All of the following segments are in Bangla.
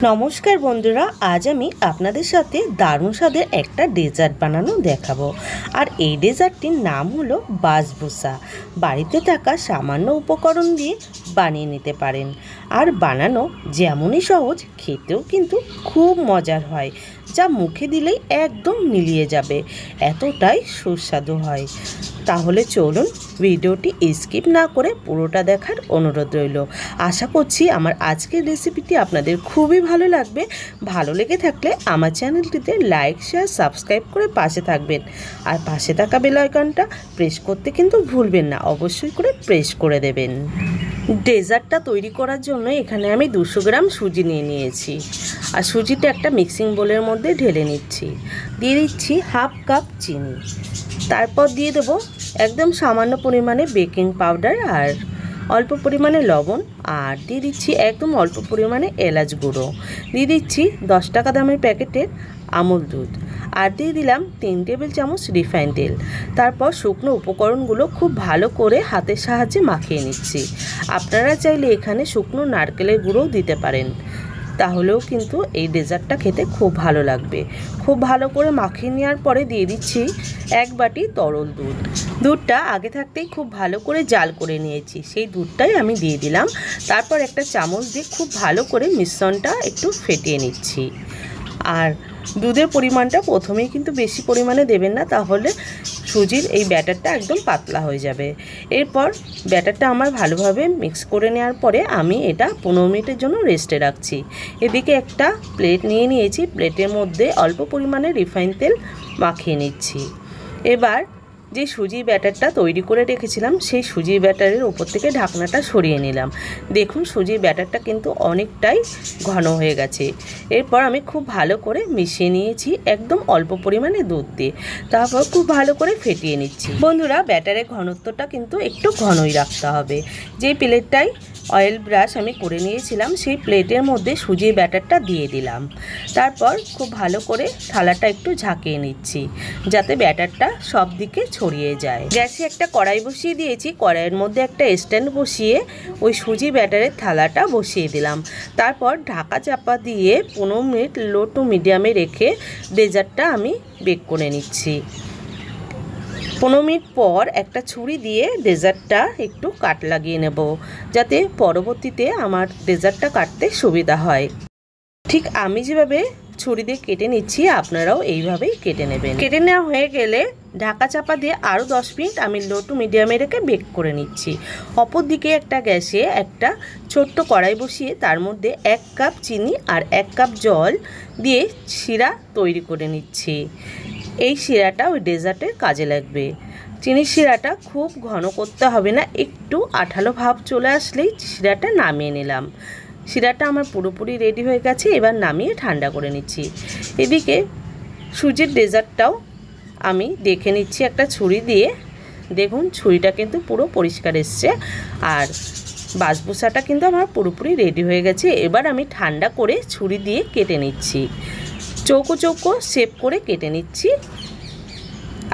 নমস্কার বন্ধুরা, আজ আমি আপনাদের সাথে দারুণ স্বাদের একটা ডেজার্ট বানানো দেখাবো। আর এই ডেজার্টটির নাম হলো বাসবুসা। বাড়িতে থাকা সামান্য উপকরণ দিয়ে বানিয়ে নিতে পারেন। আর বানানো যেমনই সহজ, খেতেও কিন্তু খুব মজার হয়, যা মুখে দিলেই একদম মিলিয়ে যাবে, এতটাই সুস্বাদু হয়। তাহলে চলুন ভিডিওটি স্কিপ না করে পুরোটা দেখার অনুরোধ রইল। আশা করছি আমার আজকের রেসিপিটি আপনাদের খুবই ভালো লাগবে। ভালো লেগে থাকলে আমার চ্যানেলটিতে লাইক, শেয়ার, সাবস্ক্রাইব করে পাশে থাকবেন। আর পাশে থাকা বেল আইকনটা প্রেস করতে কিন্তু ভুলবেন না, অবশ্যই করে প্রেস করে দেবেন। ডেজার্টটা তৈরি করার জন্য এখানে আমি 200 গ্রাম সুজি নিয়ে নিয়েছি। আর সুজিটা একটা মিক্সিং বোলের মধ্যে ঢেলে নিচ্ছি। দিয়ে দিচ্ছি হাফ কাপ চিনি। তারপর দিয়ে দেবো একদম সামান্য পরিমাণে বেকিং পাউডার আর অল্প পরিমাণে লবণ। আর দিয়ে দিচ্ছি একদম অল্প পরিমাণে এলাচ গুঁড়ো। দিয়ে দিচ্ছি 10 টাকা দামের প্যাকেটের আমুল দুধ। আর দিয়ে দিলাম 3 টেবিল চামচ রিফাইন তেল। তারপর শুকনো উপকরণগুলো খুব ভালো করে হাতের সাহায্যে মাখিয়ে নিচ্ছি। আপনারা চাইলে এখানে শুকনো নারকেলের গুঁড়োও দিতে পারেন, তাহলেও কিন্তু এই ডেজার্টটা খেতে খুব ভালো লাগবে। খুব ভালো করে মাখিয়ে নেওয়ার পরে দিয়ে দিচ্ছি 1 বাটি তরল দুধ। দুধটা আগে থাকতেই খুব ভালো করে জাল করে নিয়েছি, সেই দুধটাই আমি দিয়ে দিলাম। তারপর একটা চামচ দিয়ে খুব ভালো করে মিশ্রণটা একটু ফেটিয়ে নিচ্ছি। আর দুধের পরিমাণটা প্রথমেই কিন্তু বেশি পরিমাণে দেবেন না, তাহলে সুজির এই ব্যাটারটা একদম পাতলা হয়ে যাবে। এরপর ব্যাটারটা আমার ভালোভাবে মিক্স করে নেওয়ার পরে আমি এটা 15 মিনিটের জন্য রেস্টে রাখছি। এদিকে একটা প্লেট নিয়ে নিয়েছি, প্লেটের মধ্যে অল্প পরিমাণে রিফাইন তেল মাখিয়ে নিচ্ছি। এবার যে সুজির ব্যাটারটা তৈরি করে রেখেছিলাম, সেই সুজির ব্যাটারের উপর থেকে ঢাকনাটা সরিয়ে নিলাম। দেখুন সুজির ব্যাটারটা কিন্তু অনেকটাই ঘন হয়ে গেছে। এরপর আমি খুব ভালো করে মিশিয়ে নিয়েছি একদম অল্প পরিমাণে দুধ দিয়ে। তারপর খুব ভালো করে ফেটিয়ে নিচ্ছি। বন্ধুরা, ব্যাটারের ঘনত্বটা কিন্তু একটু ঘনই রাখতে হবে। যে প্লেটটাই অয়েল ব্রাশ আমি করে নিয়েছিলাম, সেই প্লেটের মধ্যে সুজির ব্যাটারটা দিয়ে দিলাম। তারপর খুব ভালো করে থালাটা একটু ঝাঁকিয়ে নিচ্ছি, যাতে ব্যাটারটা সব দিকে ছড়িয়ে যায়। গ্যাসে একটা কড়াই বসিয়ে দিয়েছি। কড়াইয়ের মধ্যে একটা স্ট্যান্ড বসিয়ে ওই সুজি ব্যাটারের থালাটা বসিয়ে দিলাম। তারপর ঢাকা চাপা দিয়ে 15 মিনিট লো টু মিডিয়ামে রেখে ডেজার্টটা আমি বেক করে নিচ্ছি। 15 মিনিট পর একটা ছুরি দিয়ে ডেজার্টটা একটু কাট লাগিয়ে নেব, যাতে পরবর্তীতে আমার ডেজার্টটা কাটতে সুবিধা হয়। ঠিক আমি যেভাবে ছুরি দিয়ে কেটে নিচ্ছি, আপনারাও এইভাবেই কেটে নেবেন। কেটে নেওয়া হয়ে গেলে ঢাকা চাপা দিয়ে আরও 10 মিনিট আমি লো টু মিডিয়ামে রেখে বেক করে নিচ্ছি। অপর দিকে একটা গ্যাসে একটা ছোট্ট কড়াই বসিয়ে তার মধ্যে 1 কাপ চিনি আর 1 কাপ জল দিয়ে শিরা তৈরি করে নিচ্ছি। এই শিরাটা ওই ডেজার্টের কাজে লাগবে। চিনির শিরাটা খুব ঘন করতে হবে না, একটু আঠালো ভাব চলে আসলেই শিরাটা নামিয়ে নিলাম। শিরাটা আমার পুরোপুরি রেডি হয়ে গেছে, এবার নামিয়ে ঠান্ডা করে নিচ্ছি। এদিকে সুজির ডেজার্টটাও আমি দেখে নিচ্ছি একটা ছুরি দিয়ে। দেখুন ছুরিটা কিন্তু পুরো পরিষ্কার এসছে। আর বাসবুসাটা কিন্তু আমার পুরোপুরি রেডি হয়ে গেছে। এবার আমি ঠান্ডা করে ছুরি দিয়ে কেটে নিচ্ছি, চৌকো চৌকো শেপ করে কেটে নিচ্ছি।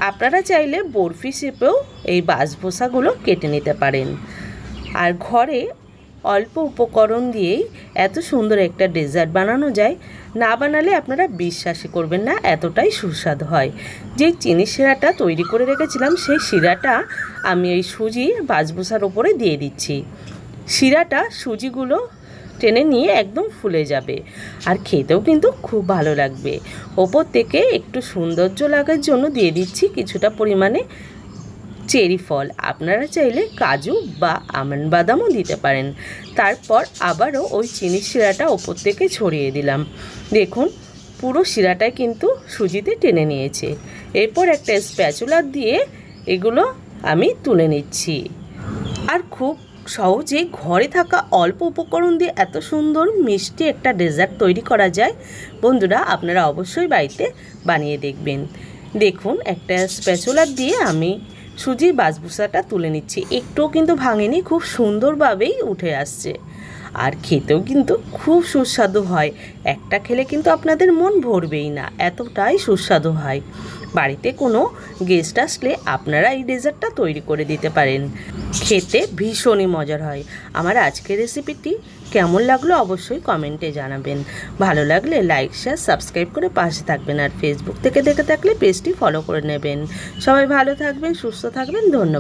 আপনারা চাইলে বরফি শেপেও এই বাসবুসাগুলো কেটে নিতে পারেন। আর ঘরে অল্প উপকরণ দিয়েই এত সুন্দর একটা ডেজার্ট বানানো যায়, না বানালে আপনারা বিশ্বাসই করবেন না, এতটাই সুস্বাদু হয়। যে চিনির শিরাটা তৈরি করে রেখেছিলাম, সেই শিরাটা আমি এই সুজির বাসবুসার ওপরে দিয়ে দিচ্ছি। শিরাটা সুজিগুলো টেনে নিয়ে একদম ফুলে যাবে, আর খেতেও কিন্তু খুব ভালো লাগবে। ওপর থেকে একটু সৌন্দর্য লাগার জন্য দিয়ে দিচ্ছি কিছুটা পরিমাণে চেরি ফল। আপনারা চাইলে কাজু বা আমন্ড বাদামও দিতে পারেন। তারপর আবারও ওই চিনির শিরাটা ওপর থেকে ছড়িয়ে দিলাম। দেখুন পুরো শিরাটাই কিন্তু সুজিতে টেনে নিয়েছে। এরপর একটা স্প্যাচুলা দিয়ে এগুলো আমি তুলে নিচ্ছি। আর খুব সহজেই ঘরে থাকা অল্প উপকরণ দিয়ে এত সুন্দর মিষ্টি একটা ডেজার্ট তৈরি করা যায়। বন্ধুরা, আপনারা অবশ্যই বাড়িতে বানিয়ে দেখবেন। দেখুন একটা স্প্যাচুলা দিয়ে আমি সুজির বাসবুসাটা তুলে নিচ্ছি। একটুও কিন্তু ভাঙেনি, খুব সুন্দরভাবেই উঠে আসছে। আর খেতেও কিন্তু খুব সুস্বাদু হয়। একটা খেলে কিন্তু আপনাদের মন ভরবেই না, এতটাই সুস্বাদু হয়। বাড়িতে কোনো গেস্ট আসলে আপনারা এই ডেজার্টটা তৈরি করে দিতে পারেন। খেতে ভীষণই মজার হয়। আমার আজকের রেসিপিটি কেমন লাগলো অবশ্যই কমেন্টে জানাবেন। ভালো লাগলে লাইক শেয়ার সাবস্ক্রাইব করে পাশে থাকবেন, আর ফেসবুক থেকে দেখে থাকলে পেজটি ফলো করে নেবেন। সবাই ভালো থাকবেন, সুস্থ থাকবেন, ধন্যবাদ।